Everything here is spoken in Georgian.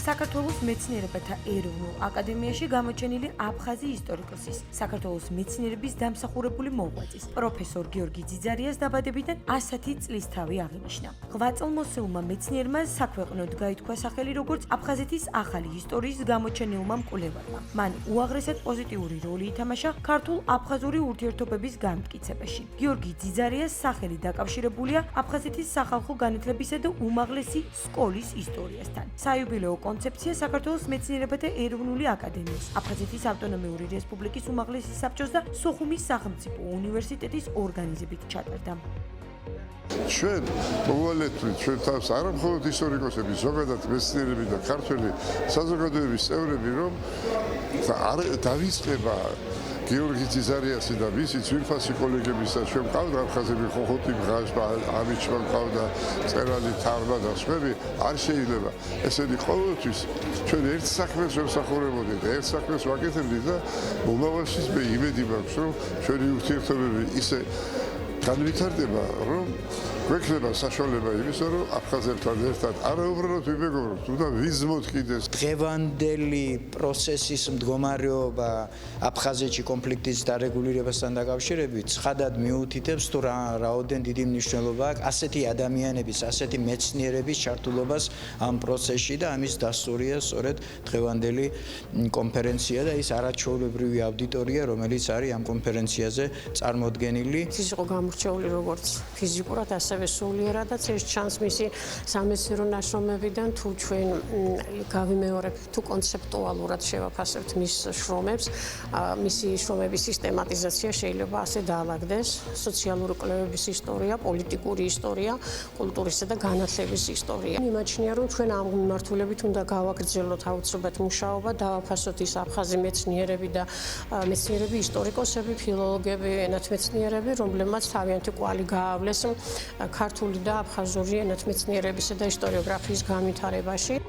საქართველოს მეცნიერებათა ეროვნულ აკადემიაში გამოჩენილი აფხაზი ისტორიკოსის, საქართველოს მეცნიერების დამსახურებული მოღვაწის, პროფესორ გიორგი ძიძარიას დაბადებიდან 100 წლისთავი აღინიშნა. ღვაწლმოსილმა მეცნიერმა საქვეყნოდ გაითქვა სახელი როგორც აფხაზეთის ახალი ისტორიის გამოჩენილმა მკვლევარმა. მან უაღრესად პოზიტიური როლი ითამაშა ქართულ-აფხაზური ურთიერთობების განმტკიცებაში. გიორგი ძიძარიას სახელი დაკავშირებულია აფხაზეთის სახალხო განათლებისა და უმაღლესი სკოლის ისტორიასთან. საიუბილეო კონცეფცია საქართველოს მეცნიერებათა ეროვნული აკადემიის, აფხაზეთის ავტონომიური რესპუბლიკის უმაღლესი საბჭოს და სოხუმის სახელმწიფო უნივერსიტეტის ორგანიზებით ჩატარდა. ჩვენ მოვალეთვით ჩვენ თავს არა მხოლოდ ისტორიკოსები, ზოგადად მეცნიერები და ქართველი საზოგადოების წევრები, რომ დავიწყება გიორგი ძიძარიასი და მისი ძვირფასი კოლეგების და ჩვენ ყავდა აფხაზები ხოხოტი მღაშვა, ამიჩმა ყავდა წერალი თარმა და სხვები, არ შეიძლება. ესენი ყოველთვის ჩვენ ერთ საქმეს ვემსახურებოდით და ერთ საქმეს ვაკეთებდით და მომავალშიც მე იმედი მაქვს, რომ ჩვენი ურთიერთობები ისე განვითარდება, რომ გვექნება საშუალება იმისა, რომ აფხაზებთან ერთად არაუბრალოდ ვიმეგობროთ, უნდა ვიზმოთ კიდეს. დღევანდელი პროცესის მდგომარეობა აფხაზეთში კონფლიქტის დარეგულირებასთან დაკავშირებით ცხადად მიუთითებს, თუ რაოდენ დიდი მნიშვნელობა აქვს ასეთი ადამიანების, ასეთი მეცნიერების ჩართულობას ამ პროცესში და ამის დასტურია სწორედ დღევანდელი კონფერენცია და ის არაჩვეულებრივი აუდიტორია, რომელიც არის ამ კონფერენციაზე წარმოდგენილი. ის იყო გამორჩეული როგორც ფიზიკურად, ასევე სულიერადაც ეს ჩანს მისი სამეცნიერო ნაშრომებიდან, თუ ჩვენ გავიმეორებთ, თუ კონცეპტუალურად შევაფასებთ მის შრომებს, მისი შრომების სისტემატიზაცია შეიძლება ასე დაალაგდეს: სოციალური კვლევების ისტორია, პოლიტიკური ისტორია, კულტურისა და განათლების ისტორია. იმაჩნია, რომ ჩვენ ამ მიმართულებით უნდა გავაგრძელოთ აუცილებლად მუშაობა, დავაფასოთ ის აფხაზი მეცნიერები და მეცნიერები, ისტორიკოსები, ფილოლოგები, ენათმეცნიერები, რომლებმაც თავიანთი კვალი გაავლეს ქართული და აფხაზური ენათმეცნიერებისა და ისტორიოგრაფიის განვითარებაში.